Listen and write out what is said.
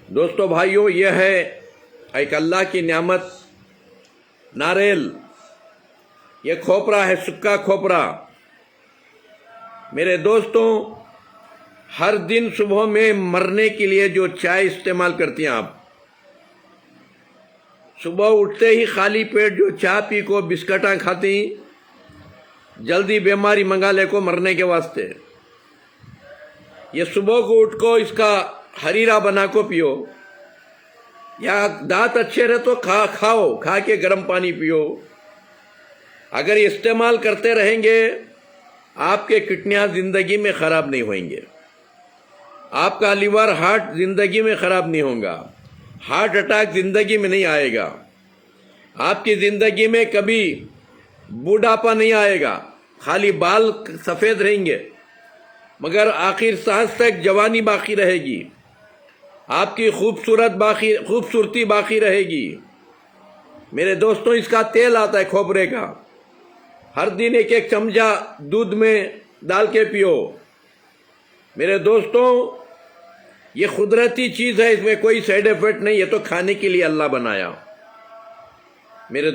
दोस्तों भाइयों, यह है एक अल्लाह की नेमत नारियल। यह खोपरा है, सूखा खोपरा। मेरे दोस्तों, हर दिन सुबह में मरने के लिए जो चाय इस्तेमाल करती हैं आप, सुबह उठते ही खाली पेट जो चाय पी को बिस्कटा खाती, जल्दी बीमारी मंगा ले को मरने के वास्ते। ये सुबह को उठ को इसका हरीरा बना को पियो, या दांत अच्छे रहे तो खाओ, खा के गर्म पानी पियो। अगर इस्तेमाल करते रहेंगे, आपके किडनियां जिंदगी में खराब नहीं होंगे, आपका लिवर हार्ट जिंदगी में खराब नहीं होगा, हार्ट अटैक जिंदगी में नहीं आएगा, आपकी जिंदगी में कभी बूढ़ापा नहीं आएगा। खाली बाल सफेद रहेंगे मगर आखिर सांस तक जवानी बाकी रहेगी, आपकी खूबसूरती बाकी रहेगी। मेरे दोस्तों, इसका तेल आता है खोपरे का, हर दिन एक एक चमचा दूध में डाल के पियो। मेरे दोस्तों, ये कुदरती चीज़ है, इसमें कोई साइड इफेक्ट नहीं, ये तो खाने के लिए अल्लाह बनाया। मेरे